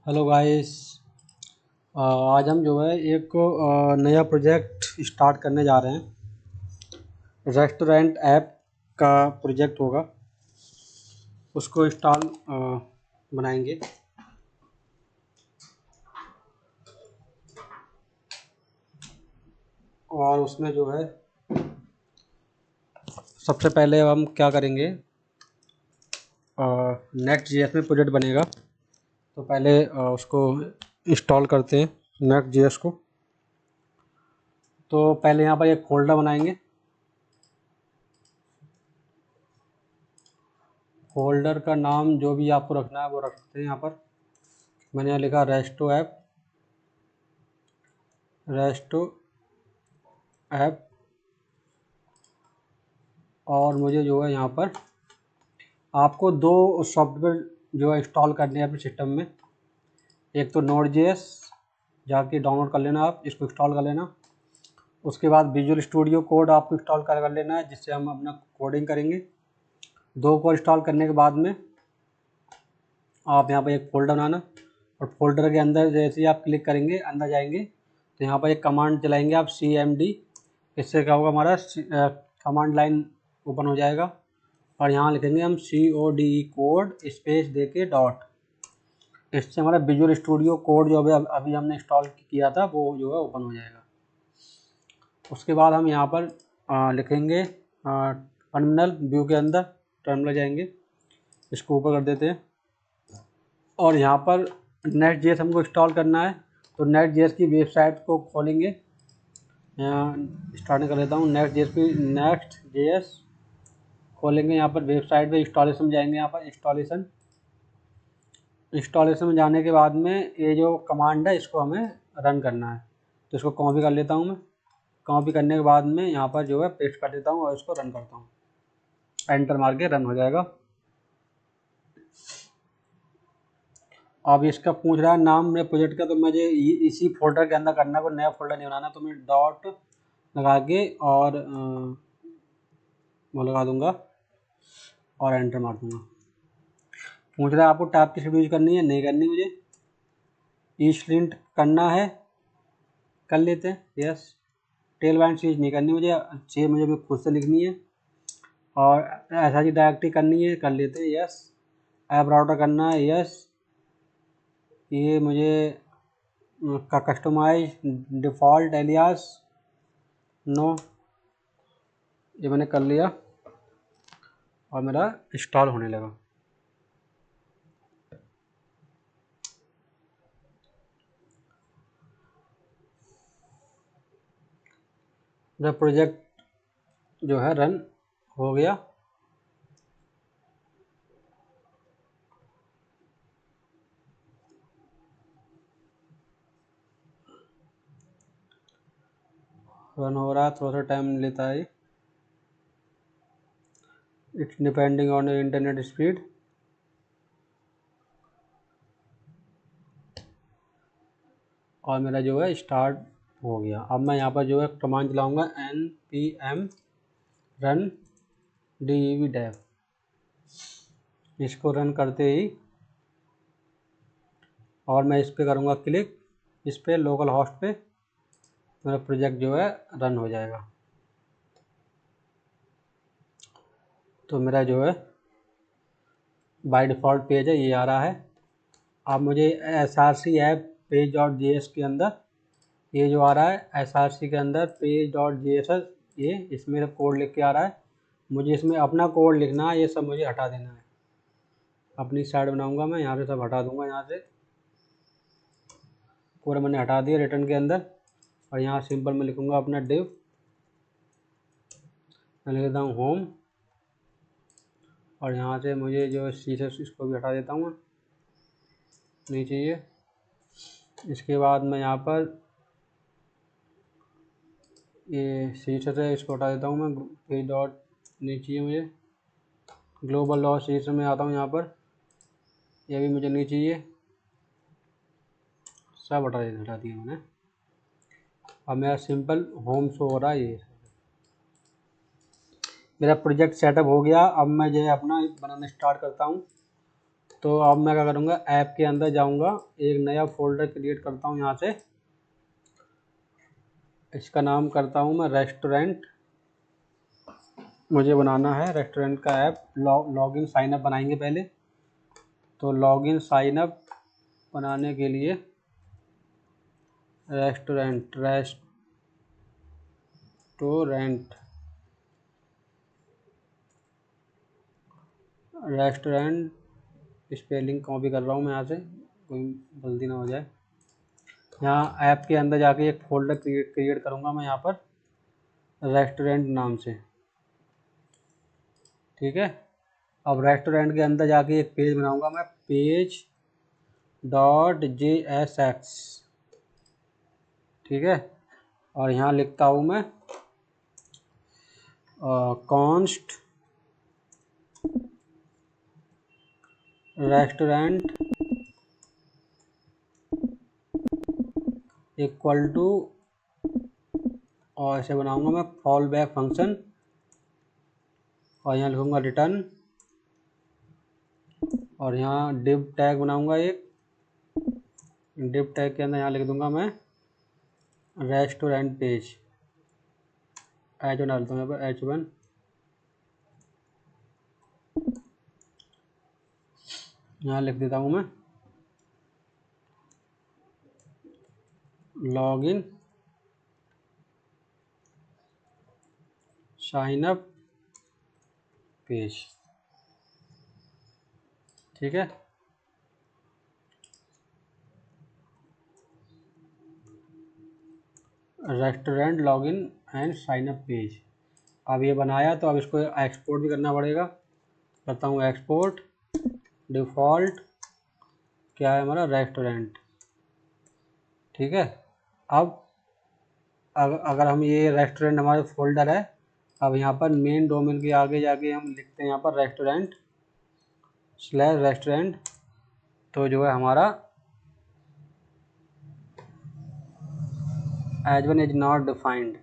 Hello guys. आज हम जो है एक नया प्रोजेक्ट स्टार्ट करने जा रहे हैं। रेस्टोरेंट ऐप का प्रोजेक्ट होगा, उसको इंस्टॉल बनाएंगे। और उसमें जो है सबसे पहले हम क्या करेंगे, नेक्स्ट जेएस में प्रोजेक्ट बनेगा तो पहले उसको इंस्टॉल करते हैं नेक्स्ट जेएस को। तो पहले यहाँ पर एक फोल्डर बनाएंगे। फोल्डर का नाम जो भी आपको रखना है वो रख सकते हैं। यहाँ पर मैंने यहाँ लिखा रेस्टो ऐप। और मुझे जो है यहाँ पर आपको दो सॉफ्टवेयर जो है इंस्टॉल करने हैं अपने सिस्टम में। एक तो Node.js जाके डाउनलोड कर लेना, आप इसको इंस्टॉल कर लेना। उसके बाद विजुअल स्टूडियो कोड आपको इंस्टॉल कर लेना है, जिससे हम अपना कोडिंग करेंगे। दो को इंस्टॉल करने के बाद में आप यहाँ पर एक फ़ोल्डर बनाना, और फोल्डर के अंदर जैसे ही आप क्लिक करेंगे अंदर जाएंगे तो यहाँ पर एक कमांड चलाएंगे आप cmd। इससे क्या होगा, हमारा कमांड लाइन ओपन हो जाएगा और यहाँ लिखेंगे हम CODE कोड स्पेस दे के डॉट। इससे हमारा विजुअल स्टूडियो कोड जो अभी हमने इंस्टॉल किया था वो जो है ओपन हो जाएगा। उसके बाद हम यहाँ पर लिखेंगे टर्मिनल व्यू के अंदर, टर्मिनल जाएंगे, इसको ऊपर कर देते हैं। और यहाँ पर नेक्स्ट.js हमको इंस्टॉल करना है, तो नेक्स्ट.js की वेबसाइट को खोलेंगे। यहाँ स्टार्ट कर लेता हूँ नेक्स्ट.js खोलेंगे। यहाँ पर वेबसाइट पे इंस्टॉलेशन में जाएंगे। यहाँ पर इंस्टॉलेशन में जाने के बाद में ये जो कमांड है इसको हमें रन करना है, तो इसको कॉपी कर लेता हूँ मैं। कॉपी करने के बाद में यहाँ पर जो है पेस्ट कर देता हूँ और इसको रन करता हूँ। एंटर मार के रन हो जाएगा। अब इसका पूछ रहा है नाम मेरे प्रोजेक्ट का, तो मुझे इसी फोल्डर के अंदर करना है, कोई नया फोल्डर नहीं बनाना। तो मैं डॉट लगा के और वो लगा दूंगा और एंटर मार दूंगा। पूछ रहा है आपको टैब की यूज करनी है, नहीं करनी, मुझे ईस्टलिंट करना है, कर लेते हैं यस। टेल बाइंड चीज़ नहीं करनी मुझे खुद से लिखनी है। और ऐसा ही डायरेक्टरी करनी है, कर लेते हैं यस। ऐप राउटर करना है यस। ये मुझे का कस्टमाइज डिफ़ॉल्ट एलियास नो, ये मैंने कर लिया और मेरा इंस्टॉल होने लगा। जब प्रोजेक्ट जो है रन हो गया, रन हो रहा है, थोड़ा सा टाइम लेता है। It's depending on internet speed. और मेरा जो है स्टार्ट हो गया। अब मैं यहाँ पर जो है कमांड चलाऊँगा npm run dev। इसको रन करते ही और मैं इस पर करूँगा क्लिक, इस पर लोकल होस्ट पे, मेरा प्रोजेक्ट जो है रन हो जाएगा। तो मेरा जो है बाय डिफ़ॉल्ट पेज है, ये आ रहा है। अब मुझे src ऐप page.js के अंदर ये जो आ रहा है src के अंदर page.js, ये इसमें कोड लिख के आ रहा है। मुझे इसमें अपना कोड लिखना है, ये सब मुझे हटा देना है। अपनी साइड बनाऊंगा मैं, यहाँ से सब हटा दूंगा। यहाँ से पूरा मैंने हटा दिया रिटर्न के अंदर। और यहाँ सिंपल में लिखूंगा अपना डिव, मैं लिख देता हूँ होम। और यहाँ से मुझे जो सीसेस इसको भी हटा देता हूँ, नहीं चाहिए। इसके बाद मैं यहाँ पर ये सीसेस है, इसको हटा देता हूँ मैं। पेज डॉट नहीं चाहिए मुझे। ग्लोबल डॉट सीसेस में आता हूँ यहाँ पर, ये भी मुझे नहीं चाहिए। सब हटा दिया मैंने। अब मेरा सिंपल होम शो हो रहा है। ये मेरा प्रोजेक्ट सेटअप हो गया। अब मैं जो है अपना बनाना स्टार्ट करता हूँ। तो अब मैं क्या करूँगा, ऐप के अंदर जाऊँगा, एक नया फोल्डर क्रिएट करता हूँ यहाँ से। इसका नाम करता हूँ मैं रेस्टोरेंट। मुझे बनाना है रेस्टोरेंट का ऐप। लॉगिन साइन अप बनाएंगे पहले। तो लॉगिन साइन अप बनाने के लिए रेस्टोरेंट स्पेलिंग कॉपी कर रहा हूँ मैं यहाँ से, कोई गलती ना हो जाए। यहाँ ऐप के अंदर जाके एक फोल्डर क्रिएट करूँगा मैं यहाँ पर रेस्टोरेंट नाम से, ठीक है। अब रेस्टोरेंट के अंदर जाके एक पेज बनाऊँगा मैं, page.jsx, ठीक है। और यहाँ लिखता हूँ मैं कॉन्स्ट रेस्टोरेंट इक्वल टू, और ऐसे बनाऊंगा मैं फॉल बैक फंक्शन, और यहाँ लिखूंगा रिटर्न, और यहाँ डिव टैग बनाऊंगा एक। डिव टैग के अंदर यहाँ लिख दूंगा मैं रेस्टोरेंट पेज, H1 डालता हूँ यहाँ पर, H1। यहाँ लिख देता हूँ मैं लॉगिन साइन अप पेज, ठीक है। Restaurant login and sign up page. अब ये बनाया, तो अब इसको एक्सपोर्ट भी करना पड़ेगा। करता हूँ एक्सपोर्ट। डिफ़ॉल्ट क्या है हमारा, रेस्टोरेंट, ठीक है। अब अगर हम, ये रेस्टोरेंट हमारे फोल्डर है, अब यहाँ पर मेन डोमेन के आगे जाके हम लिखते हैं यहाँ पर रेस्टोरेंट/रेस्टोरेंट, तो जो है हमारा H1 is not defined.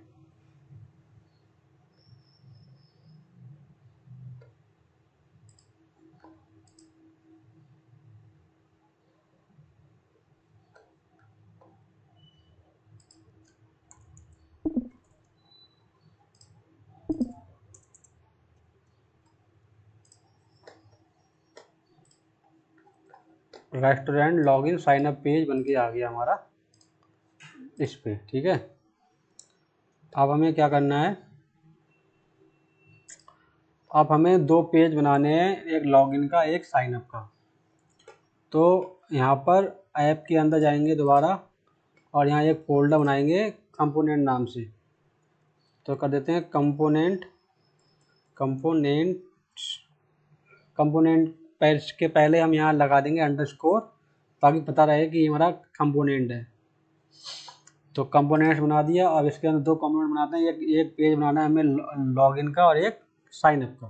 Restaurant login sign up page बन के आ गया हमारा इस पे, ठीक है। अब हमें क्या करना है, अब हमें दो पेज बनाने हैं, एक लॉगिन का एक साइन अप का। तो यहाँ पर ऐप के अंदर जाएंगे दोबारा, और यहाँ एक फोल्डर बनाएंगे कंपोनेंट नाम से। तो कर देते हैं कंपोनेंट पेज के पहले हम यहाँ लगा देंगे अंडरस्कोर, ताकि पता रहे कि ये हमारा कंपोनेंट है। तो कंपोनेंट्स बना दिया। अब इसके अंदर दो कंपोनेंट बनाते हैं, एक पेज बनाना है हमें लॉगिन का और एक साइन अप का।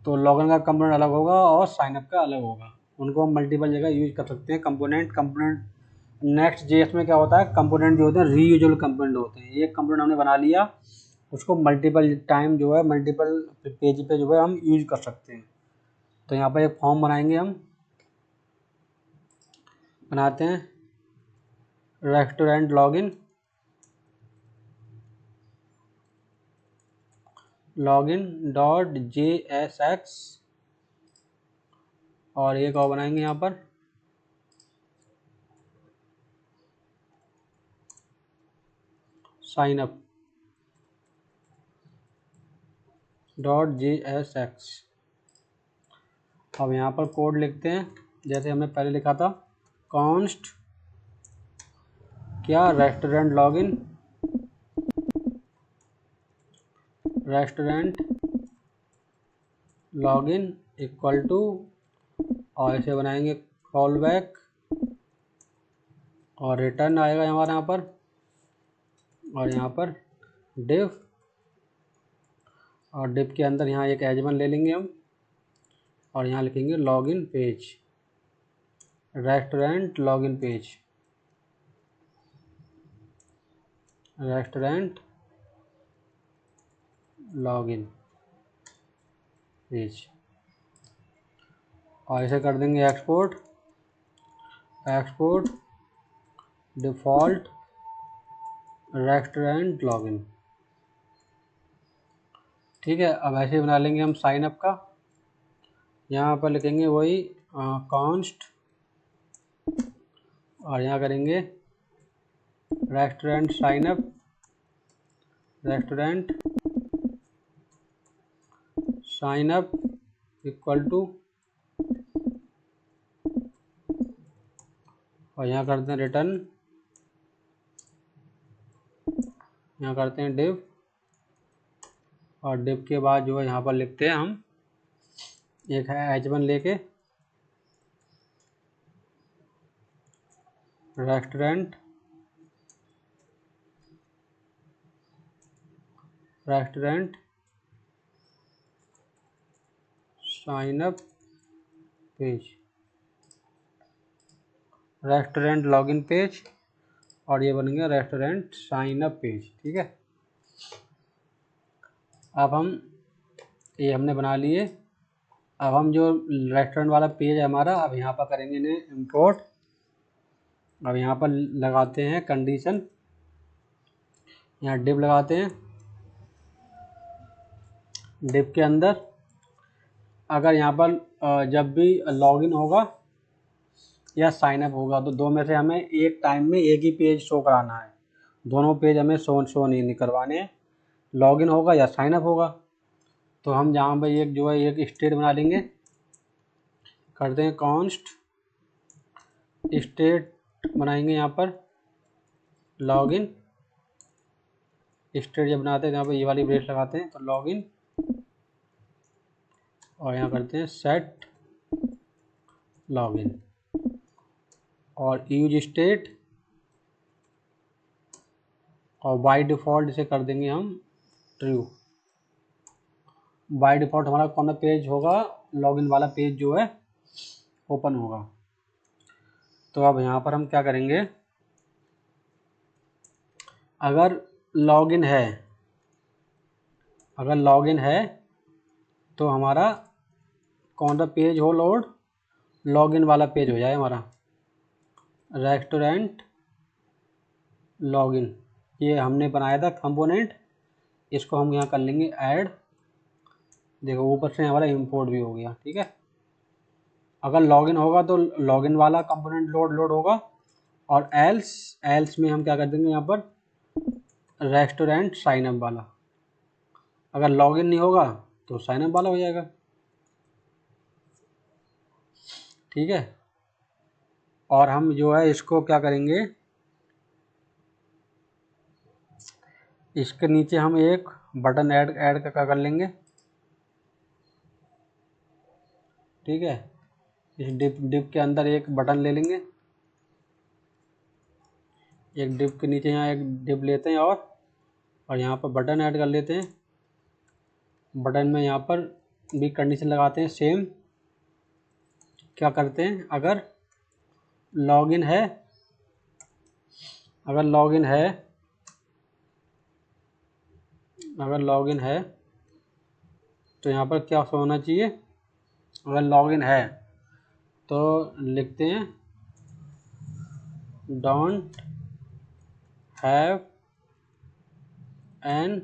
तो लॉगिन का कंपोनेंट अलग होगा और साइन अप का अलग होगा, उनको हम मल्टीपल जगह यूज कर सकते हैं। कंपोनेंट नेक्स्ट जेएस में क्या होता है, कंपोनेंट जो होते हैं रीयूजेबल कंपोनेंट होते हैं। एक कंपोनेंट हमने बना लिया, उसको मल्टीपल टाइम जो है मल्टीपल पेज पे जो है हम यूज कर सकते हैं। तो यहाँ पर एक फॉर्म बनाएंगे, हम बनाते हैं रेस्टोरेंट login.jsx, और एक और बनाएंगे यहाँ पर signup.jsx। अब यहाँ पर कोड लिखते हैं जैसे हमने पहले लिखा था, कॉन्स्ट क्या, रेस्टोरेंट लॉगिन इक्वल टू, और ऐसे बनाएंगे कॉल बैक, और रिटर्न आएगा हमारे यहाँ पर, और यहाँ पर डिव, और डिव के अंदर यहाँ एक H1 ले लेंगे हम, और यहाँ लिखेंगे login page, restaurant login page, restaurant login page. और इसे कर देंगे एक्सपोर्ट डिफ़ॉल्ट रेस्टोरेंट लॉगिन। ठीक है, अब ऐसे बना लेंगे हम साइन अप का। यहाँ पर लिखेंगे वही कॉन्स्ट और यहाँ करेंगे restaurant sign up equal to, और यहाँ करते हैं रिटर्न, यहाँ करते हैं डिव, और डिव के बाद जो है यहाँ पर लिखते हैं हम एक है H1 लेके restaurant sign up page, restaurant login page, और ये बन गया रेस्टोरेंट साइन अप पेज। ठीक है, अब हम ये हमने बना लिए। अब हम जो रेस्टोरेंट वाला पेज है हमारा, अब यहाँ पर करेंगे इन्हें इंपोर्ट। अब यहाँ पर लगाते हैं कंडीशन, यहाँ डिव लगाते हैं। डिव के अंदर अगर यहाँ पर जब भी लॉगिन होगा या साइन अप होगा तो दो में से हमें एक टाइम में एक ही पेज शो कराना है, दोनों पेज हमें शो नहीं करवाने हैं, लॉगिन होगा या साइन अप होगा। तो हम जहाँ पर एक जो है एक स्टेट बना लेंगे, करते हैं कॉन्स्ट स्टेट बनाएंगे यहाँ पर लॉगिन स्टेट। जब बनाते हैं यहाँ पर ये वाली ब्रेस लगाते हैं तो लॉगिन, और यहाँ करते हैं सेट लॉगिन, और यूज स्टेट, और बाय डिफ़ॉल्ट इसे कर देंगे हम ट्रू। बाय डिफ़ॉल्ट हमारा कौन सा पेज होगा, लॉगिन वाला पेज जो है ओपन होगा। तो अब यहाँ पर हम क्या करेंगे, अगर लॉगिन है तो हमारा कौन सा पेज हो लोड, लॉगिन वाला पेज हो जाए हमारा रेस्टोरेंट लॉगिन। ये हमने बनाया था कंपोनेंट, इसको हम यहाँ कर लेंगे ऐड। देखो ऊपर से हमारा इंपोर्ट भी हो गया। ठीक है, अगर लॉगिन होगा तो लॉगिन वाला कंपोनेंट लोड होगा, और एल्स में हम क्या कर देंगे यहाँ पर रेस्टोरेंट साइन अप वाला। अगर लॉगिन नहीं होगा तो साइन अप वाला हो जाएगा। ठीक है, और हम जो है इसको क्या करेंगे, इसके नीचे हम एक बटन ऐड कर लेंगे। ठीक है, इस डिप के अंदर एक बटन ले लेंगे, एक डिप के नीचे यहाँ एक डिप लेते हैं, और यहाँ पर बटन ऐड कर लेते हैं। बटन में यहाँ पर भी कंडीशन लगाते हैं सेम। क्या करते हैं, अगर लॉगिन है तो यहाँ पर क्या होना चाहिए, अगर लॉगिन है तो लिखते हैं डोंट हैव एन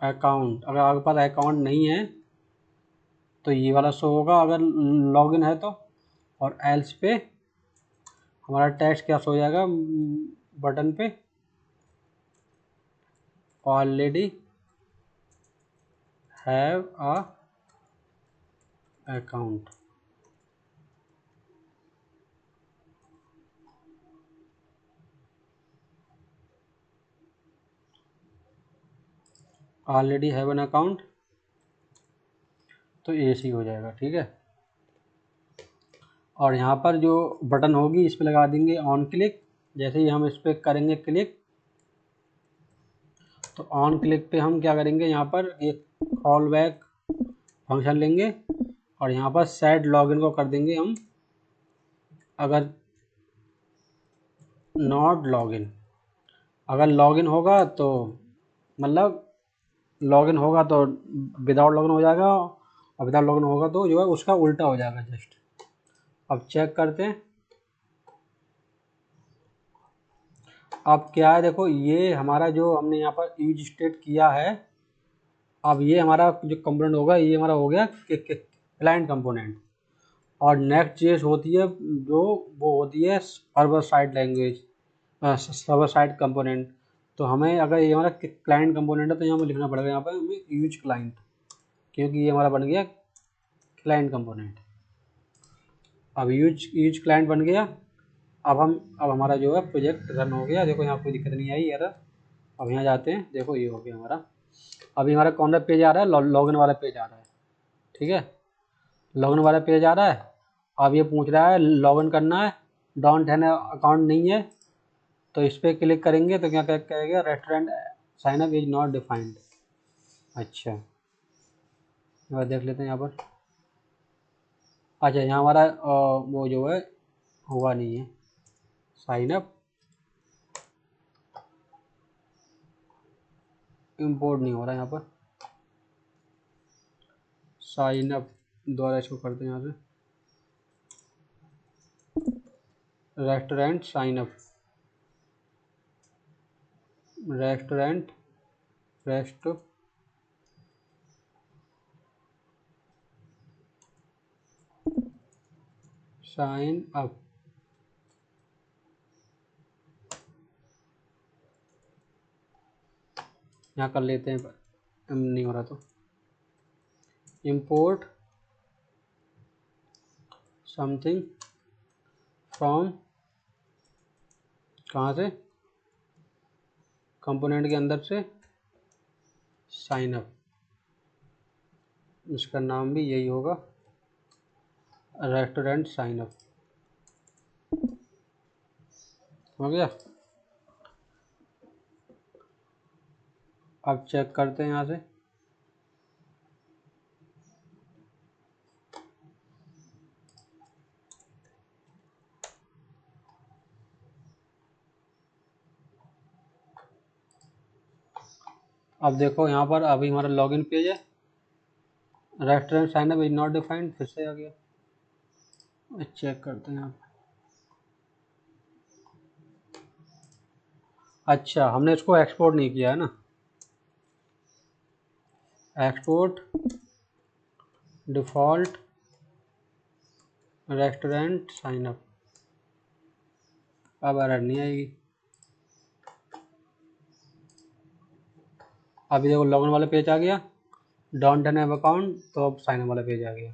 अकाउंट। अगर आपके पास अकाउंट नहीं है तो ये वाला शो होगा अगर लॉगिन है तो, और एल्स पे हमारा टेक्स्ट क्या शो जाएगा बटन पे, already have a account. Already have an account, तो ऐसे ही हो जाएगा। ठीक है, और यहाँ पर जो बटन होगी इस पर लगा देंगे ऑन क्लिक। जैसे ही हम इस पर करेंगे क्लिक, तो ऑन क्लिक पे हम क्या करेंगे, यहाँ पर एक कॉल बैक फंक्शन लेंगे, और यहाँ पर सेट लॉगिन को कर देंगे हम अगर नॉट लॉगिन। अगर लॉगिन होगा तो मतलब लॉगिन होगा तो विदाउट लॉगिन हो जाएगा, अब विदाउट लॉगिन होगा तो जो है उसका उल्टा हो जाएगा जस्ट। अब चेक करते हैं। अब क्या है, देखो ये हमारा जो हमने यहाँ पर यूज स्टेट किया है, अब ये हमारा जो कंपोनेंट होगा ये हमारा हो गया क्लाइंट कंपोनेंट। और नेक्स्ट चीज़ होती है जो वो होती है server side language, server side component. तो हमें अगर ये हमारा क्लाइंट कंपोनेंट है तो यहाँ पर लिखना पड़ेगा यहाँ पर हमें यूज क्लाइंट, क्योंकि ये हमारा बन गया क्लाइंट कंपोनेंट। अब यूज क्लाइंट बन गया। अब हमारा जो है प्रोजेक्ट रन हो गया। देखो यहाँ कोई दिक्कत नहीं आई यार। अब यहाँ जाते हैं, देखो ये हो गया हमारा। अभी हमारा कौन सा पेज आ रहा है, लॉगिन वाला पेज आ रहा है। ठीक है, लॉगिन वाला पेज आ रहा है। अब ये पूछ रहा है लॉगिन करना है, डोंट हैव अकाउंट नहीं है, तो इस पर क्लिक करेंगे तो क्या कहेगा, restaurant sign up is not defined. अच्छा, देख लेते हैं यहाँ पर। अच्छा, यहाँ हमारा वो जो है हुआ नहीं है साइन अप, इंपोर्ट नहीं हो रहा यहाँ पर। साइन अप द्वारा इसको करते हैं यहाँ से, restaurant sign up, restaurant rest sign up. यहाँ कर लेते हैं, पर नहीं हो रहा तो import समथिंग फ्रॉम, कहाँ से, कंपोनेंट के अंदर से साइन अप। इसका नाम भी यही होगा, रेस्टोरेंट साइन अप। हो गया। अब चेक करते हैं यहाँ से। अब देखो यहाँ पर अभी हमारा लॉगिन पेज है, restaurant sign up is not defined, फिर से आ गया। चेक करते हैं यहाँ पर। अच्छा, हमने इसको एक्सपोर्ट नहीं किया है ना, export default restaurant sign up. अब एरर नहीं आएगी। अभी देखो लॉगिन वाला पेज आ गया, डोंट हैव अकाउंट, तो अब साइन अप वाला पेज आ गया।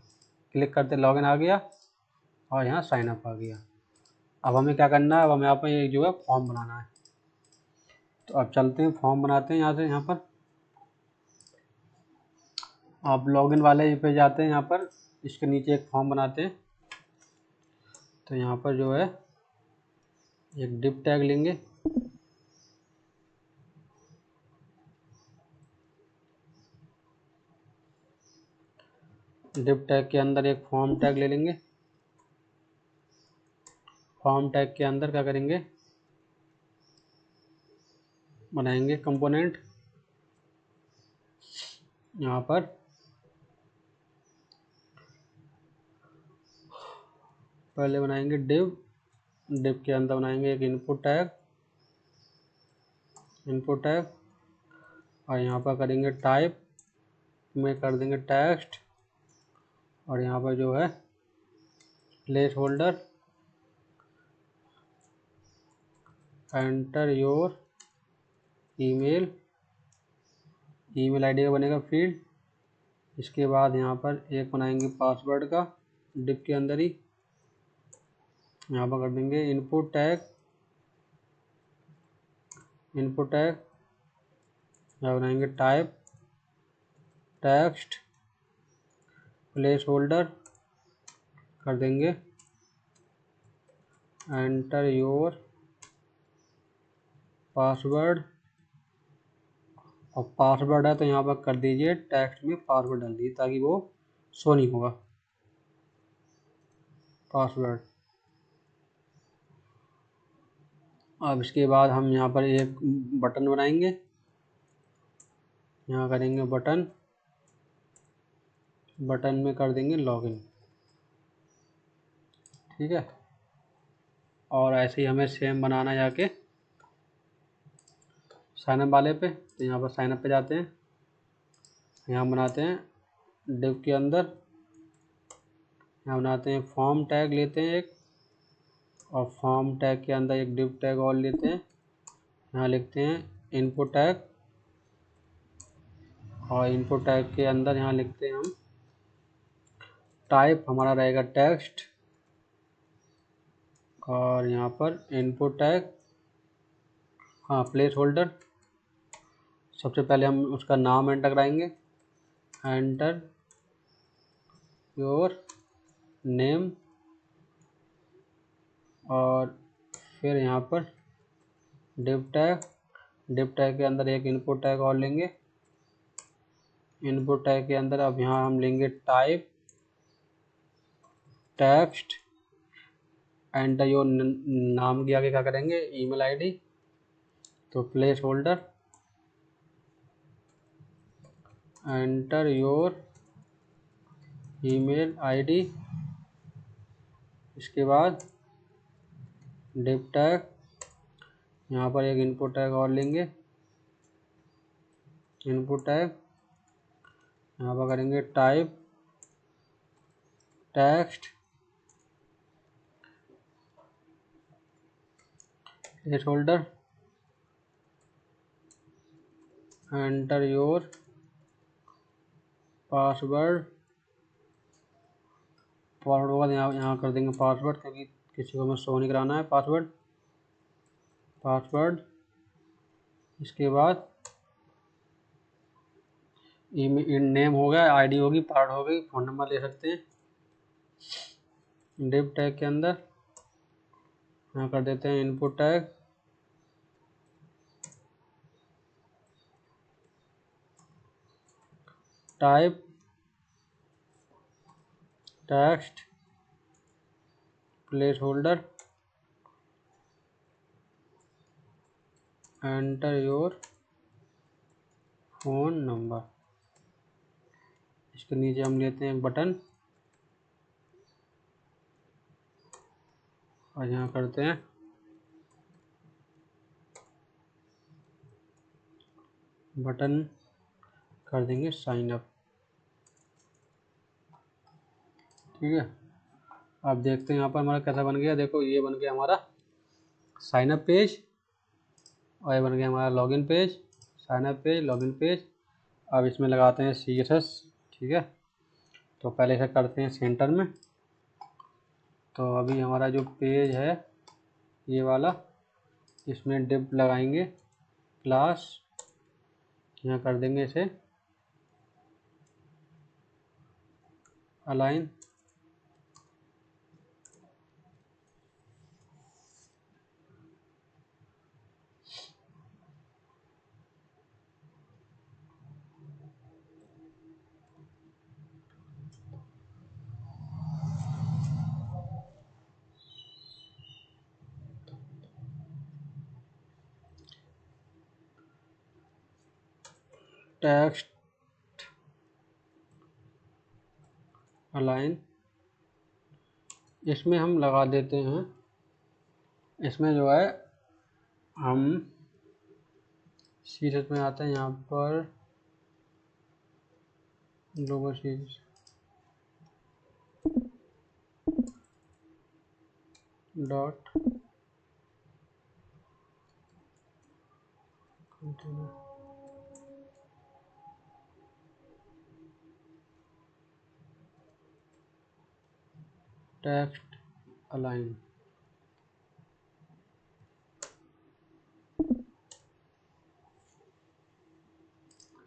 क्लिक करते लॉगिन आ गया और यहाँ साइन अप आ गया। अब हमें क्या करना है, अब हमें यहाँ पर एक जो है फॉर्म बनाना है। तो अब चलते हैं फॉर्म बनाते हैं यहाँ से। यहाँ पर आप लॉगिन वाले पे जाते हैं, यहाँ पर इसके नीचे एक फॉर्म बनाते हैं। तो यहाँ पर जो है एक डिप टैग लेंगे, डिप टैग के अंदर एक फॉर्म टैग ले लेंगे। फॉर्म टैग के अंदर क्या करेंगे, बनाएंगे कंपोनेंट। यहाँ पर पहले बनाएंगे डिव, डिव के अंदर बनाएंगे एक इनपुट टैग, इनपुट टैग। और यहाँ पर करेंगे टाइप में कर देंगे टेक्स्ट। और यहाँ पर जो है place holder, enter your email, email ID का बनेगा फील्ड। इसके बाद यहाँ पर एक बनाएंगे पासवर्ड का, डिप के अंदर ही। यहाँ पर कर देंगे इनपुट टैग, इनपुट टैग। यहाँ बनाएंगे टाइप टेक्स्ट, प्लेस होल्डर, कर देंगे एंटर योर पासवर्ड। और पासवर्ड है तो यहाँ पर कर दीजिए टेक्स्ट में पासवर्ड डाल दीजिए ताकि वो शो नहीं होगा पासवर्ड। अब इसके बाद हम यहाँ पर एक बटन बनाएंगे, यहाँ करेंगे बटन, बटन में कर देंगे लॉगिन। ठीक है, और ऐसे ही हमें सेम बनाना जाके साइनअप वाले पे। तो यहाँ पर साइनअप पे जाते हैं, यहाँ बनाते हैं डिव के अंदर, यहाँ बनाते हैं फॉर्म टैग लेते हैं एक, और फॉर्म टैग के अंदर एक डिव टैग और लेते हैं। यहाँ लिखते हैं इनपुट टैग, और इनपुट टैग के अंदर यहाँ लिखते हैं हम टाइप, हमारा रहेगा टेक्स्ट, और यहाँ पर इनपुट टैग, हाँ प्लेस होल्डर। सबसे पहले हम उसका नाम एंटर कराएंगे, एंटर योर नेम, और फिर यहाँ पर डिव टैग, डिव टैग के अंदर एक इनपुट टैग और लेंगे। इनपुट टैग के अंदर अब यहाँ हम लेंगे टाइप टेक्स्ट, एंटर योर नाम के आगे क्या करेंगे ईमेल आईडी, तो place holder, enter your email ID. इसके बाद डिव टैग, यहाँ पर एक इनपुट टैग और लेंगे, इनपुट टैग, यहाँ पर करेंगे type text, place holder, enter your password. Password के बाद यहाँ कर देंगे पासवर्ड, क्योंकि किसी को हमें शो नहीं कराना है पासवर्ड। पासवर्ड, इसके बाद नेम हो गया, आईडी होगी, पासवर्ड हो गई, फ़ोन नंबर ले सकते हैं। डिव टैग के अंदर यहाँ कर देते हैं input tag, type text, place holder, enter your phone number. इसके नीचे हम लेते हैं बटन, और यहाँ करते हैं बटन, कर देंगे साइन अप। ठीक है, अब देखते हैं यहाँ पर हमारा कैसा बन गया। देखो ये बन गया हमारा साइन अप पेज, और ये बन गया हमारा login page, sign up page, login page. अब इसमें लगाते हैं CSS। ठीक है, तो पहले इसे करते हैं सेंटर में। तो अभी हमारा जो पेज है ये वाला, इसमें डिव लगाएंगे क्लास, यहाँ कर देंगे इसे अलाइन, टेक्स्ट अलाइन। इसमें हम लगा देते हैं, इसमें जो है हम सीरीज में आते हैं, यहाँ पर logo series dot text align.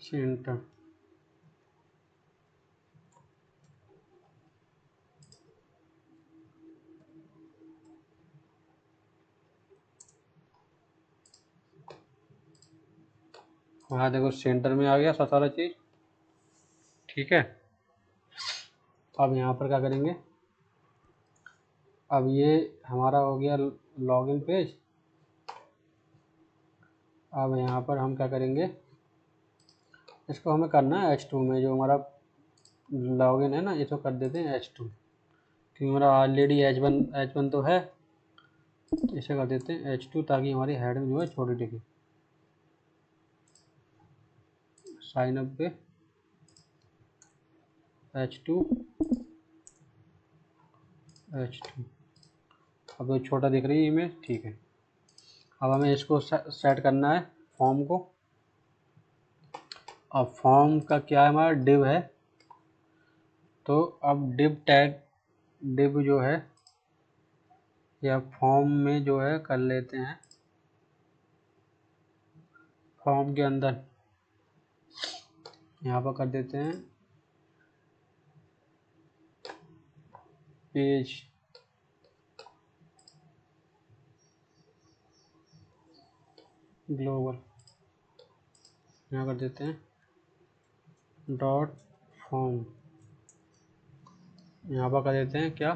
Centre, वहाँ देखो सेंटर में आ गया सारा चीज़। ठीक है, अब यहाँ पर क्या करेंगे, अब ये हमारा हो गया लॉगिन पेज। अब यहाँ पर हम क्या करेंगे, इसको हमें करना है H2 में, जो हमारा लॉगिन है ना, इसको कर देते हैं H2, क्योंकि हमारा ऑलरेडी H1 तो है, इसे कर देते हैं H2 ताकि हमारी हेड में जो है छोटी दिखे। साइन अप पे H2 अब तो छोटा दिख रही है इमेज, ठीक है। अब हमें इसको सेट करना है फॉर्म को। अब फॉर्म का क्या है, हमारा डिव है, तो अब डिव जो है या फॉर्म में जो है कर लेते हैं, फॉर्म के अंदर यहाँ पर कर देते हैं पेज ग्लोबल, यहाँ कर देते हैं डॉट फॉर्म, यहाँ पर कर देते हैं क्या,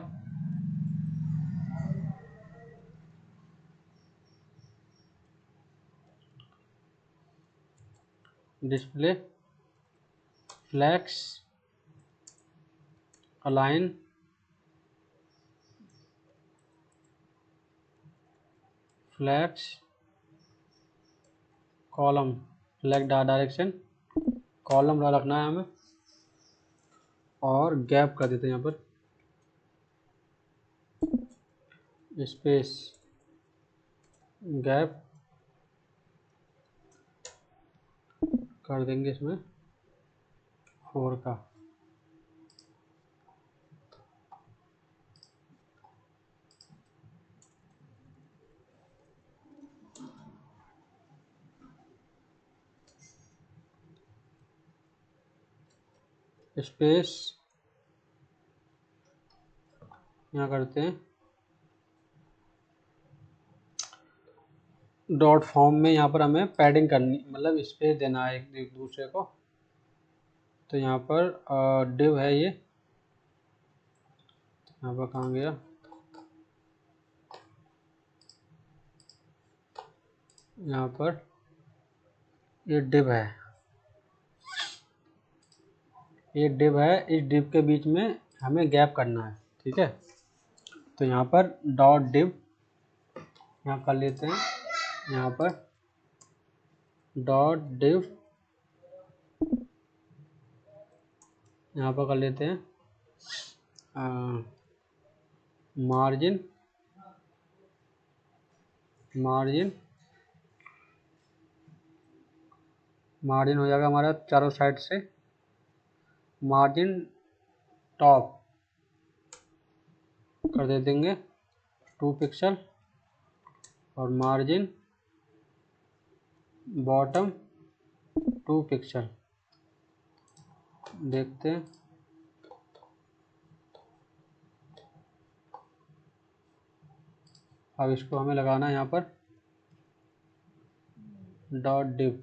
display flex align flex column flex direction column रखना है हमें, और गैप कर देते हैं यहाँ पर स्पेस गैप कर देंगे इसमें 4 का। स्पेस यहाँ करते हैं डॉट फॉर्म में, यहाँ पर हमें पैडिंग करनी, मतलब स्पेस देना है एक दूसरे को। तो यहाँ पर डिव है ये, यहाँ पर कहाँ गया, यहाँ पर ये डिव है, ये डिव है, इस डिव के बीच में हमें गैप करना है, ठीक है। तो यहाँ पर डॉट डिव यहाँ कर लेते हैं, यहाँ पर डॉट डिव यहाँ पर कर लेते हैं मार्जिन मार्जिन हो जाएगा हमारा चारों साइड से, मार्जिन टॉप कर दे देंगे 2 पिक्सल और मार्जिन बॉटम 2 पिक्सल। देखते हैं, अब इसको हमें लगाना है यहाँ पर डॉट डिव,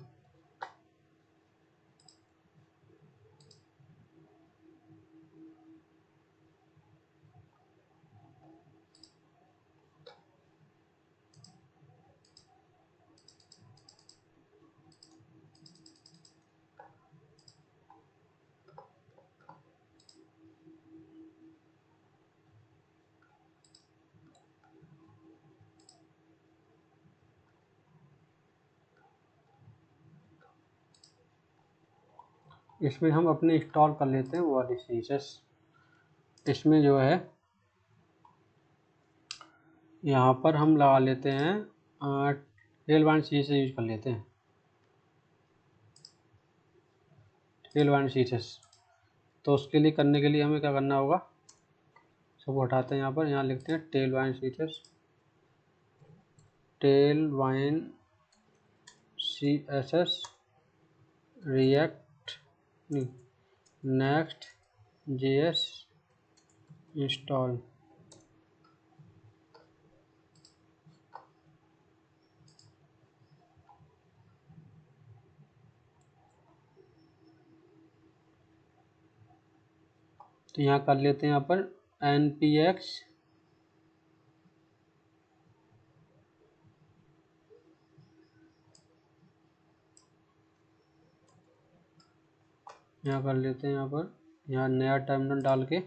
इसमें हम अपने इंस्टॉल कर लेते हैं वो वाली सीसेस। इसमें जो है यहाँ पर हम लगा लेते हैं टेलवाइंड सीसेस यूज कर लेते हैं, टेलवाइंड सीसेस। तो उसके लिए करने के लिए हमें क्या करना होगा, सब हटाते हैं, यहाँ पर यहाँ लिखते हैं Tailwind CSS, Tailwind CSS React Next JS install. तो यहाँ कर लेते हैं यहाँ पर npx यहाँ कर लेते हैं यहाँ पर यहाँ नया टर्मिनल डाल के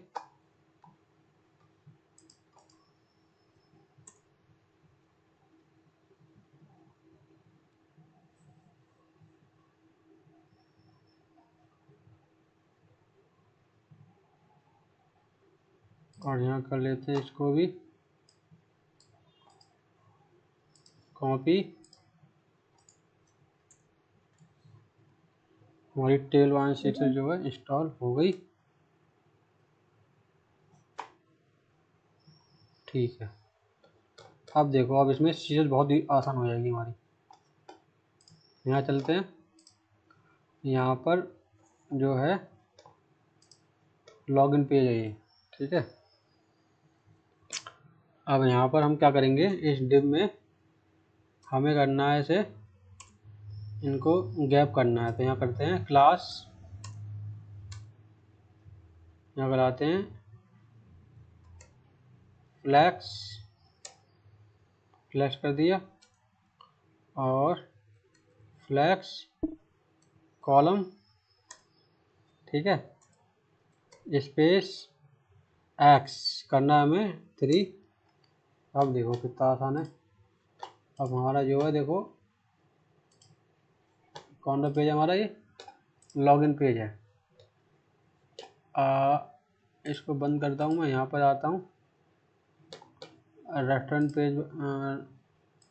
और यहाँ कर लेते हैं इसको भी कॉपी। हमारी Tail1 जो है इंस्टॉल हो गई। ठीक है, अब देखो, अब इसमें चीज़ें बहुत ही आसान हो जाएगी हमारी। यहाँ चलते हैं, यहाँ पर जो है लॉगिन पेज है ये। ठीक है, अब यहाँ पर हम क्या करेंगे, इस डिव में हमें करना है इसे, इनको गैप करना है। तो यहाँ करते हैं क्लास, यहाँ कराते हैं फ्लैक्स, फ्लैक्स कर दिया, और फ्लैक्स कॉलम। ठीक है, स्पेस एक्स करना है हमें 3। अब देखो कितना आसान है। अब हमारा जो है देखो, कौन सा पेज है हमारा, ये लॉगिन पेज है। इसको बंद करता हूँ मैं, यहाँ पर आता हूँ रेस्टोरेंट पेज,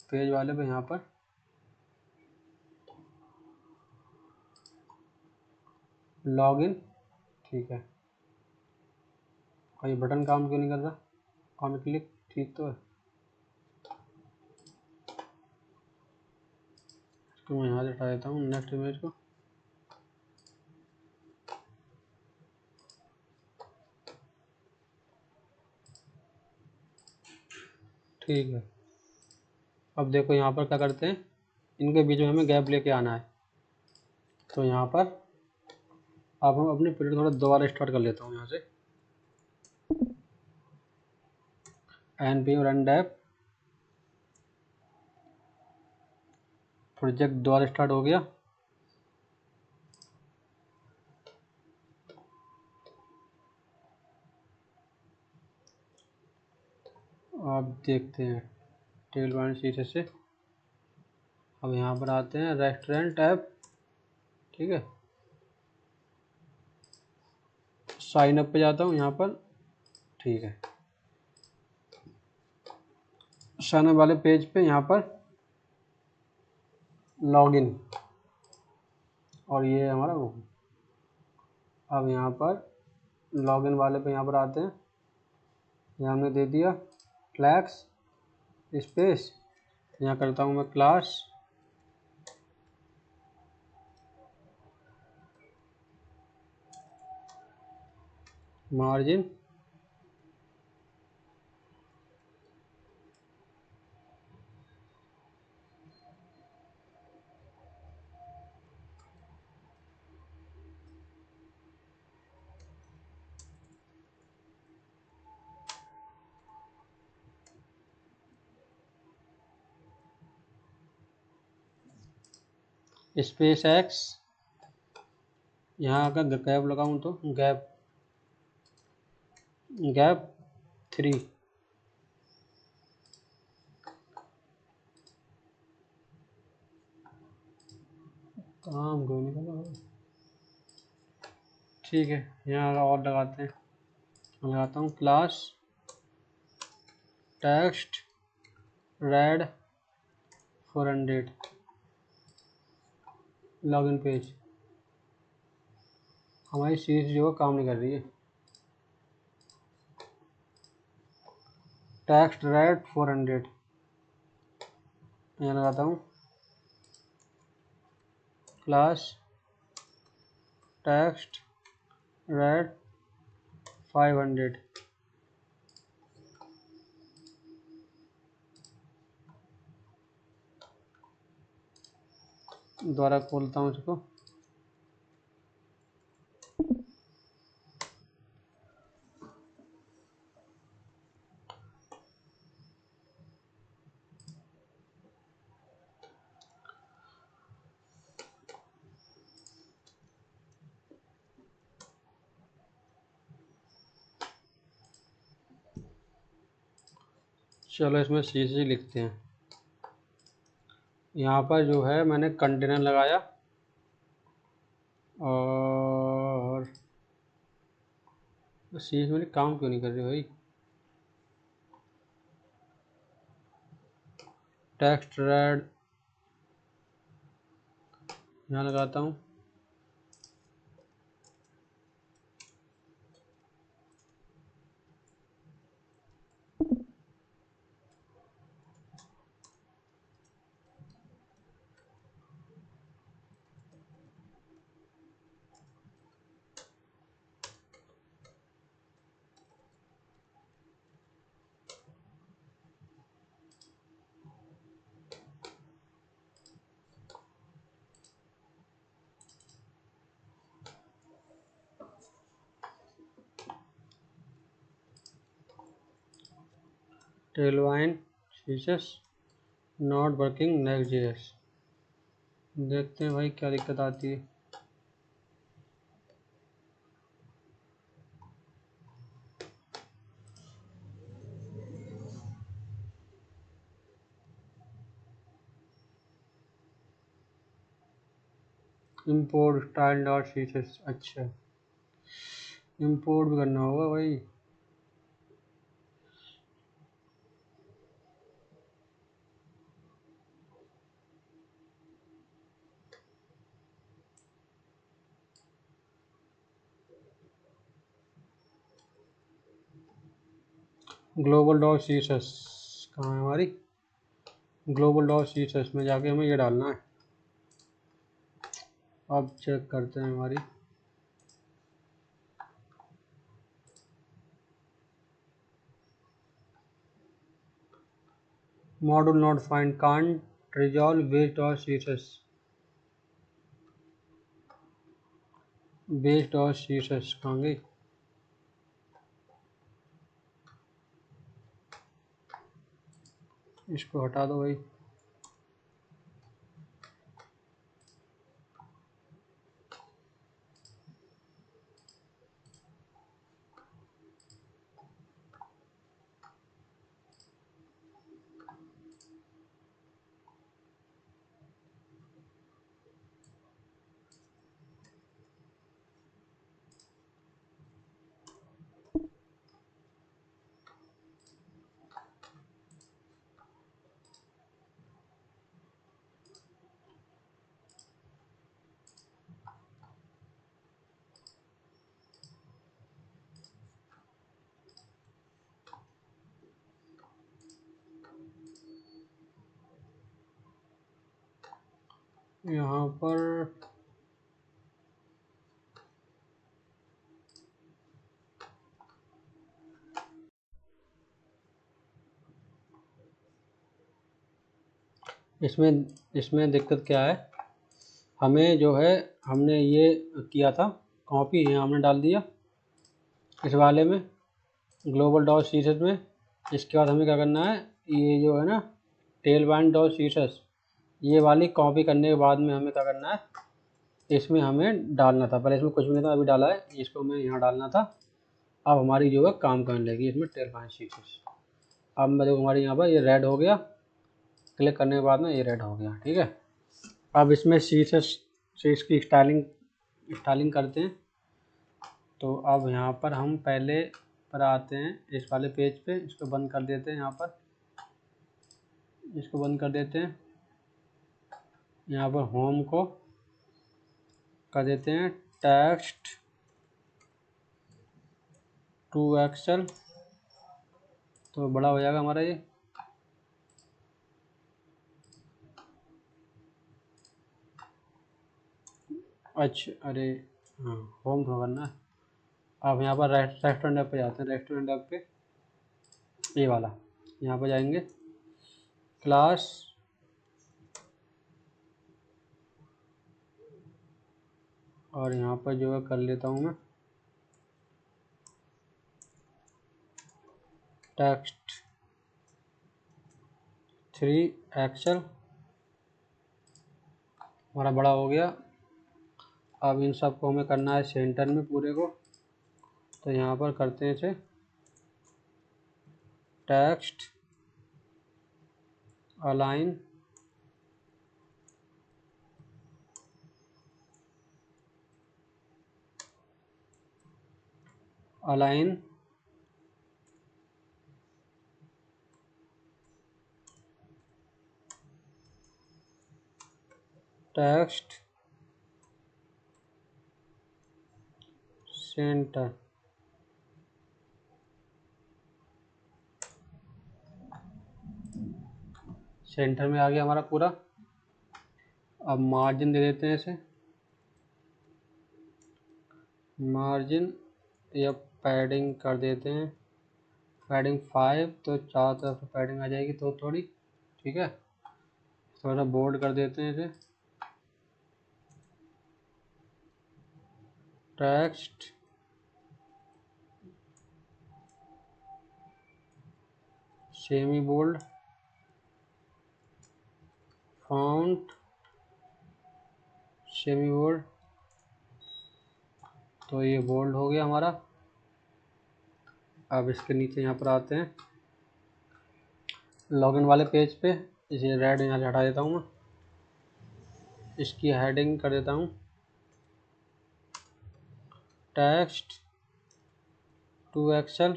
पेज वाले पे, यहाँ पर लॉगिन। ठीक है, और ये बटन काम क्यों नहीं कर रहा, ऑन क्लिक ठीक तो है। इसको मैं यहाँ से हटा देता हूँ, नेक्स्ट इमेज को। ठीक है, अब देखो यहाँ पर क्या करते हैं, इनके बीच में हमें गैप लेके आना है। तो यहाँ पर अब हम अपने पीरियड थोड़ा दोबारा स्टार्ट कर लेता हूँ यहाँ से, npm रन डेप, प्रोजेक्ट दोबारा स्टार्ट हो गया। अब देखते हैं Tail1 से। अब यहाँ पर आते हैं रेस्टोरेंट ऐप। ठीक है, साइन अप पे जाता हूँ यहाँ पर। ठीक है, साइन अप वाले पेज पे यहाँ पर लॉगिन, और ये हमारा वो। अब यहाँ पर लॉगिन वाले पे यहाँ पर आते हैं, यहाँ हमने दे दिया फ्लैक्स स्पेस, यहाँ करता हूँ मैं क्लास मार्जिन, स्पेस एक्स, यहाँ अगर गैप लगाऊँ तो गैप 3। काम क्यों नहीं कर रहा। ठीक है, यहाँ और लगाते हैं, लगाता हूँ class text red 400 login page. हमारी सीरीज जो है काम नहीं कर रही है। टेक्स्ट रेड 400 यहाँ लगाता हूँ क्लास टेक्स्ट रेड 500। दोबारा खोलता हूँ इसको। चलो इसमें CC लिखते हैं। यहाँ पर जो है मैंने कंटेनर लगाया और CC मेरी काम क्यों नहीं कर रही भाई। टेक्स्ट रेड यहाँ लगाता हूँ। टेलवाइन सीसेस नॉट वर्किंग नेक्स्ट.js। देखते हैं भाई क्या दिक्कत आती है। import style dot CSS. अच्छा इंपोर्ट भी करना होगा भाई। ग्लोबल डॉट सीसेस कहाँ है हमारी। ग्लोबल डॉट सीसेस में जाके हमें ये डालना है। अब चेक करते हैं हमारी। Module not find can't resolve based dot CSS. Based dot CSS कहाँ गई। इसको हटा दो भाई। यहाँ पर इसमें दिक्कत क्या है। हमें जो है हमने ये किया था कॉपी यहाँ हमने डाल दिया इस वाले में ग्लोबल डॉट सीसेस में। इसके बाद हमें क्या करना है, ये जो है ना टेलवाइन डॉट सीसेस, ये वाली कॉपी करने के बाद में हमें क्या करना है, इसमें हमें डालना था। पहले इसमें कुछ भी नहीं था, अभी डाला है, इसको हमें यहाँ डालना था। अब हमारी जो है काम करने लगी इसमें टेलवाइन सीसेस। अब मैं देखो हमारी यहाँ पर ये रेड हो गया, क्लिक करने के बाद में ये रेड हो गया। ठीक है, अब इसमें सीसेस से इसकी स्टाइलिंग करते हैं। तो अब यहाँ पर हम पहले पर आते हैं इस वाले पेज पे, इसको बंद कर देते हैं। यहाँ पर इसको बंद कर देते हैं। यहाँ पर होम को कर देते हैं टेक्स्ट टू एक्सेल, तो बड़ा हो जाएगा हमारा ये। अच्छा अरे हाँ, होम तो करना है। अब यहाँ पर रेस्टोरेंट ऐप पे जाते हैं। रेस्टोरेंट ऐप पे ये वाला यहाँ पर जाएंगे, क्लास और यहाँ पर जो है कर लेता हूँ मैं टेक्स्ट 3 एक्सेल, हमारा बड़ा हो गया। अब इन सबको हमें करना है सेंटर में पूरे को, तो यहाँ पर करते हैं इसे text align align text centre. Centre में आ गया हमारा पूरा। अब मार्जिन दे देते हैं इसे, मार्जिन या पैडिंग कर देते हैं, पैडिंग 5, तो चारों तरफ से पैडिंग आ जाएगी तो थोड़ी, ठीक है। थोड़ा सा बोल्ड कर देते हैं इसे, text semi bold, font semi bold, तो ये बोल्ड हो गया हमारा। अब इसके नीचे यहाँ पर आते हैं लॉगिन वाले पेज पे, इसे रेड यहाँ से हटा देता हूँ मैं, इसकी हेडिंग कर देता हूँ टेक्स्ट टू एक्सेल,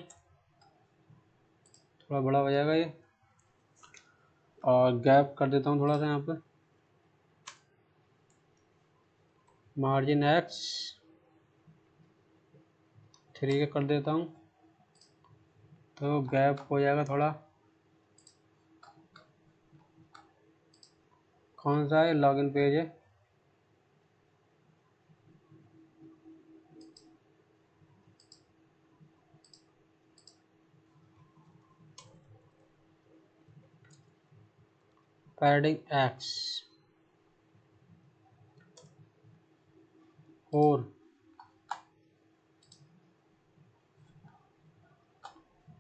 थोड़ा बड़ा हो जाएगा ये, और गैप कर देता हूँ थोड़ा सा यहाँ पर, मार्जिन एक्स 3 का कर देता हूँ, तो गैप हो जाएगा थोड़ा। कौन सा है? लॉगिन पेज है, पैडिंग एक्स 4,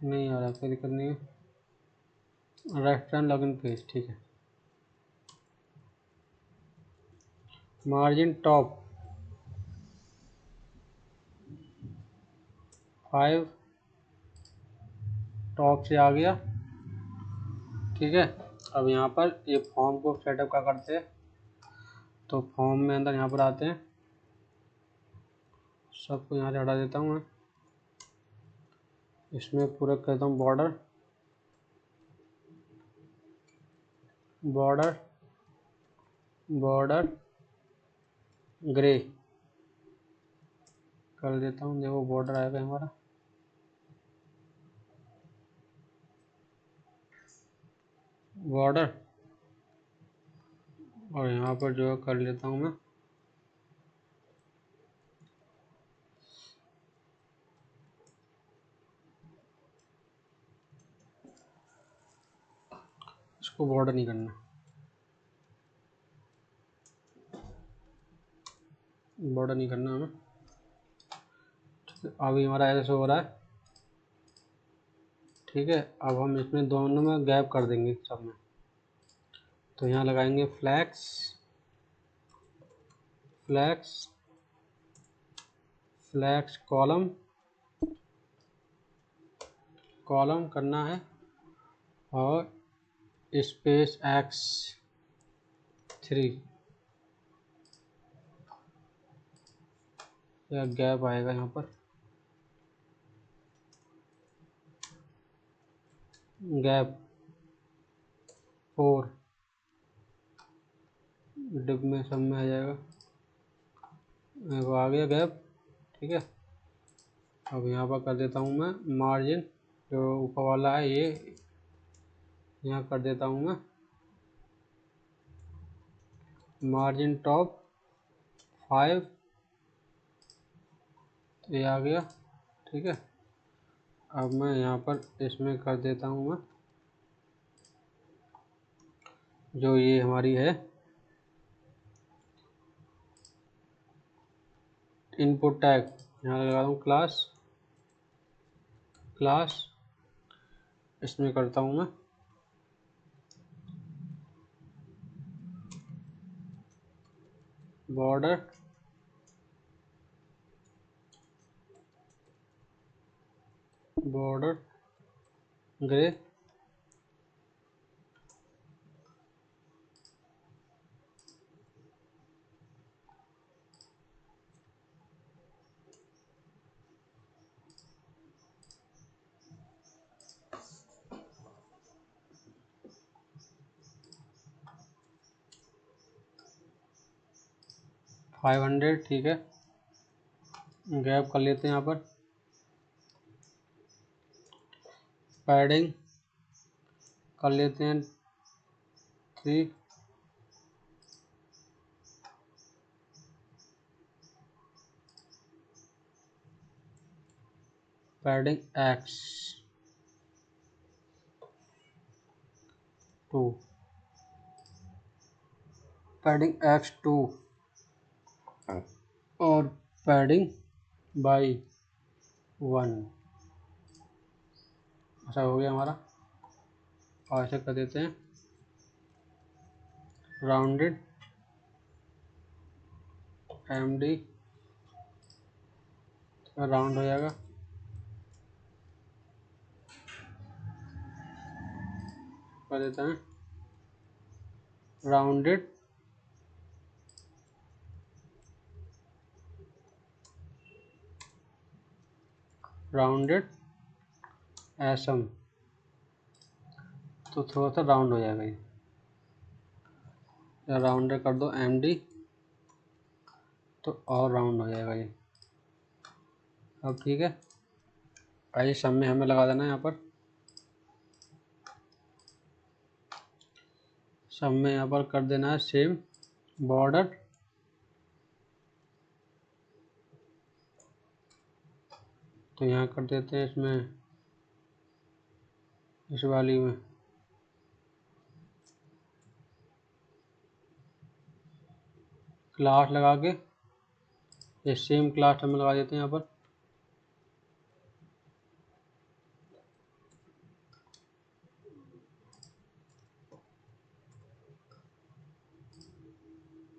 नहीं आ रहा, कोई दिक्कत नहीं है, रेस्टोरेंट लॉगिन पेज, ठीक है। मार्जिन टॉप 5, टॉप से आ गया, ठीक है। अब यहाँ पर ये फॉर्म को सेटअप क्या करते हैं, तो फॉर्म में अंदर यहाँ पर आते हैं, सबको यहाँ से हटा देता हूँ मैं, इसमें पूरा करता हूँ बॉर्डर, बॉर्डर बॉर्डर ग्रे कर देता हूँ, देखो बॉर्डर आएगा हमारा, बॉर्डर, और यहाँ पर जो है कर लेता हूँ मैं इसको बॉर्डर नहीं करना, बॉर्डर नहीं करना हमें। अभी हमारा ऐसे हो रहा है, ठीक है। अब हम इसमें दोनों में गैप कर देंगे सब में, तो यहाँ लगाएंगे flex, flex flex column, column करना है, और स्पेस एक्स 3 या गैप आएगा यहाँ पर, गैप 4 डिप में सब में आ जाएगा, वो आ गया गैप, ठीक है। अब यहाँ पर कर देता हूँ मैं मार्जिन, जो ऊपर वाला है ये यहाँ कर देता हूँ मैं मार्जिन टॉप 5, तो ये आ गया, ठीक है। अब मैं यहाँ पर इसमें कर देता हूँ मैं जो ये हमारी है इनपुट टैग, यहाँ लगा दूँ क्लास, क्लास इसमें करता हूँ मैं बॉर्डर, बॉर्डर ग्रे, 500, ठीक है। गैप कर लेते हैं यहाँ पर। पैडिंग कर लेते हैं 3, पैडिंग X2, पैडिंग X2 और पैडिंग बाई 1। ऐसा हो गया हमारा। और ऐसे कर देते हैं राउंडेड MD, राउंड हो जाएगा। कर देते हैं राउंडेड SM, तो थोड़ा सा राउंड हो जाएगा ये। या राउंडेड कर दो MD, तो और राउंड हो जाएगा ये। अब ठीक है। आइए सब में हमें लगा देना है यहाँ पर। सब में यहाँ पर कर देना है सेम बॉर्डर। तो यहाँ कर देते हैं इसमें, इस वाली में क्लास लगा के ये सेम क्लास हमें लगा देते हैं यहाँ पर।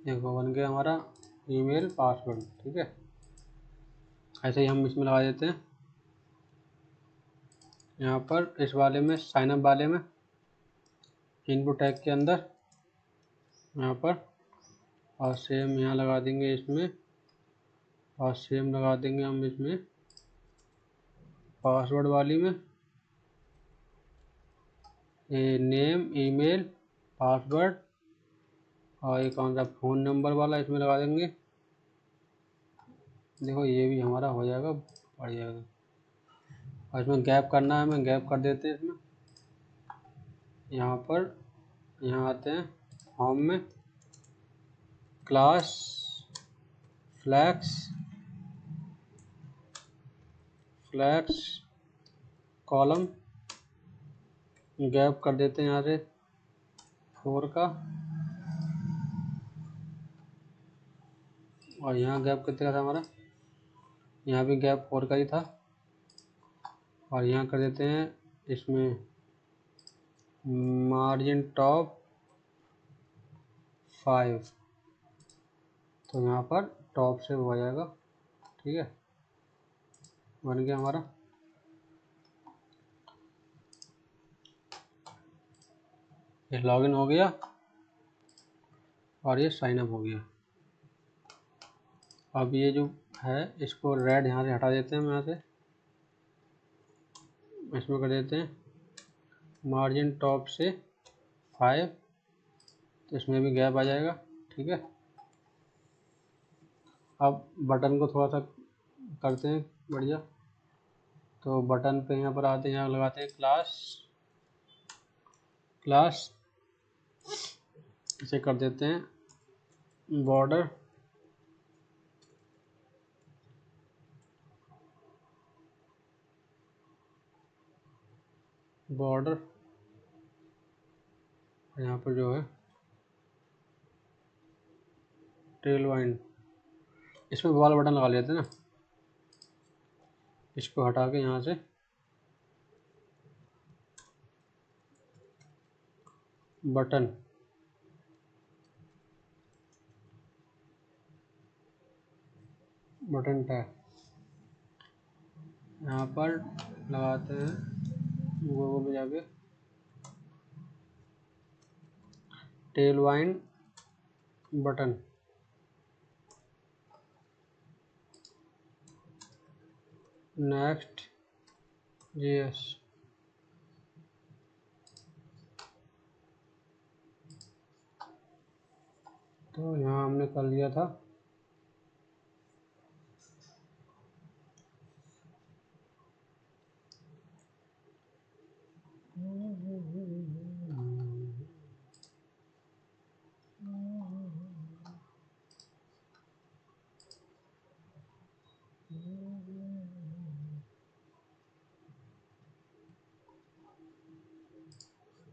देखो बन गया हमारा ईमेल पासवर्ड, ठीक है। ऐसे ही हम इसमें लगा देते हैं यहाँ पर, इस वाले में साइन अप वाले में इनपुट टैग के अंदर यहाँ पर। और सेम यहाँ लगा देंगे इसमें, और सेम लगा देंगे हम इसमें पासवर्ड वाली में। ये नेम, ईमेल, पासवर्ड और ये कौन सा फ़ोन नंबर वाला इसमें लगा देंगे। देखो ये भी हमारा हो जाएगा, बढ़ जाएगा। और इसमें गैप करना है, हमें गैप कर देते हैं इसमें। यहाँ पर यहाँ आते हैं होम में, क्लास फ्लैक्स कॉलम, गैप कर देते हैं यहाँ से 4 का। और यहाँ गैप कितने का था हमारा, यहाँ भी गैप 4 का ही था। और यहाँ कर देते हैं इसमें मार्जिन टॉप 5, तो यहाँ पर टॉप से हो जाएगा, ठीक है। बन गया हमारा। ये लॉगिन हो गया और ये साइन अप हो गया। अब ये जो है इसको रेड यहाँ से हटा देते हैं, हम यहाँ से इसमें कर देते हैं मार्जिन टॉप से 5, तो इसमें भी गैप आ जाएगा, ठीक है। अब बटन को थोड़ा सा करते हैं बढ़िया। तो बटन पे यहाँ पर आते हैं, यहाँ लगाते हैं क्लास, इसे कर देते हैं बॉर्डर, यहाँ पर जो है टेल वाइन, इसमें वाला बटन लगा लेते हैं ना। इसको हटा के यहाँ से बटन टैग यहाँ पर लगाते हैं, गूगल पे जाके tailwind button, next JS। तो यहाँ हमने कर लिया था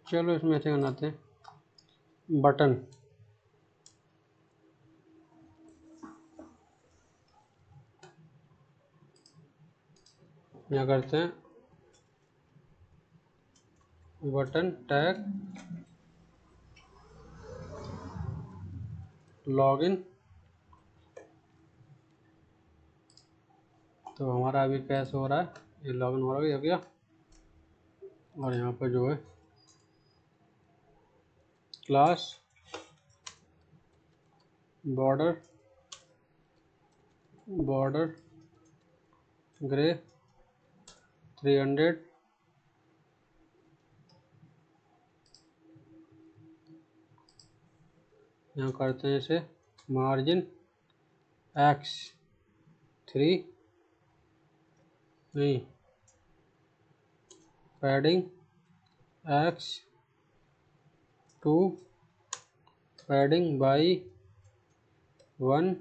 चलो इसमें ऐसे बनाते हैं बटन। यहाँ करते हैं बटन टैग लॉगिन। तो हमारा अभी कैसे हो रहा है, ये लॉगिन हो गया। और यहाँ पर जो है क्लास बॉर्डर ग्रे 300, यहाँ करते हैं इसे मार्जिन x3 नहीं पैडिंग x2 पैडिंग बाई 1।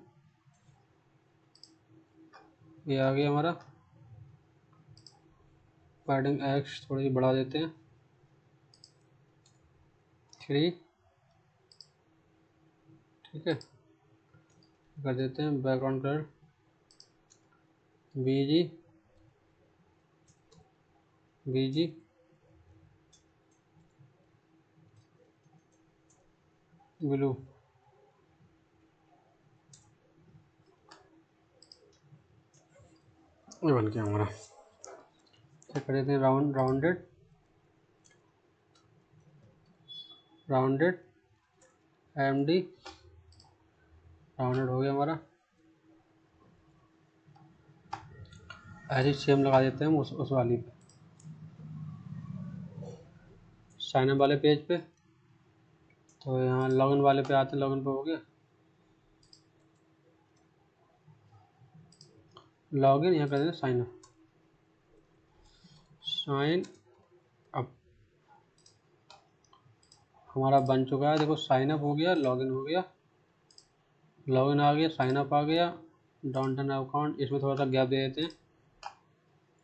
ये आ गया हमारा पैडिंग x थोड़ी सी बढ़ा देते हैं 3, ठीक है। कर देते हैं बैकग्राउंड कलर बीजी ब्लू। ये बन गया हमारा। कर देते हैं राउंडेड MD राउंडेड हो गया हमारा। ऐसे सेम लगा देते हैं हम उस वाली पे, साइन अप वाले पेज पे। तो यहाँ लॉगिन वाले पे आते हैं, लॉगिन पे हो गया लॉगिन। यहाँ कर देते हैं साइन अप हमारा बन चुका है। देखो साइन अप हो गया, लॉगिन हो गया, लॉगिन आ गया, साइन अप आ गया, डाउनटाउन अकाउंट। इसमें थोड़ा सा गैप दे देते हैं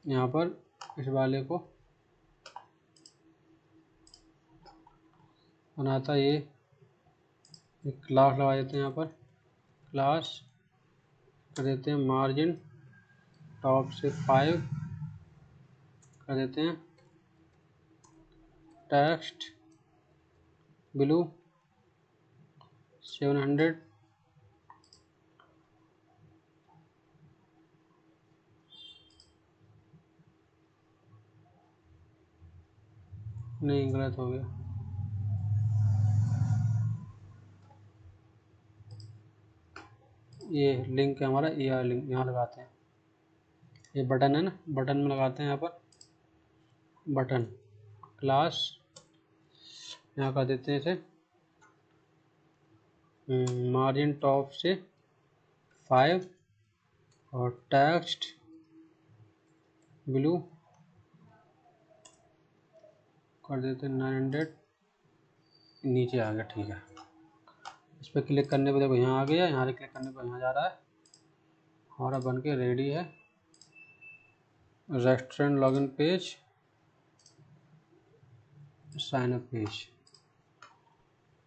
यहाँ पर इस वाले को बनाता ये क्लास लगा देते हैं। यहाँ पर क्लास कर देते हैं मार्जिन टॉप से 5 कर देते हैं, टेक्स्ट ब्लू 700 नहीं गलत हो गया। ये लिंक है हमारा, ये लिंक यहाँ लगाते हैं। ये बटन है ना, बटन में लगाते हैं यहाँ पर बटन क्लास। यहाँ कर देते हैं इसे मार्जिन टॉप से 5 और टेक्स्ट ब्लू कर देते हैं 900। नीचे आ गया, ठीक है। इस पर क्लिक करने पे देखो यहाँ आ गया, यहाँ से क्लिक करने पर यहाँ जा रहा है। हमारा बन के रेडी है restaurant login page sign up page.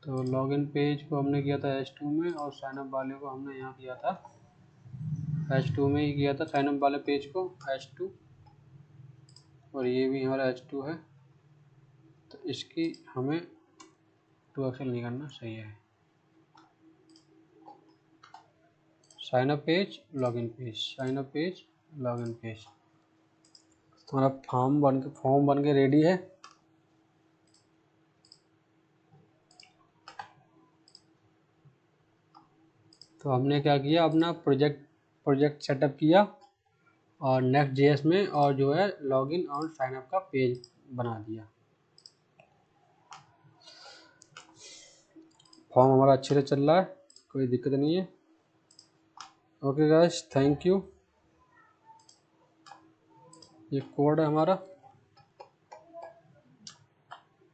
तो लॉगिन पेज को हमने किया था H2 में, और साइन अप वाले को हमने यहाँ किया था H2 में ही किया था। साइन अप वाले पेज को H2, और ये भी हमारा H2 है। तो इसकी हमें 2 एक्सेल नहीं करना, सही है। Sign up page login page, sign up page login page. तुम्हारा फॉर्म बन के रेडी है। तो हमने क्या किया, अपना प्रोजेक्ट सेटअप किया और Next.js में, और जो है लॉगिन और साइन अप का पेज बना दिया। फॉर्म हमारा अच्छे से चल रहा है, कोई दिक्कत नहीं है। Okay guys, thank you. ये कोड है हमारा।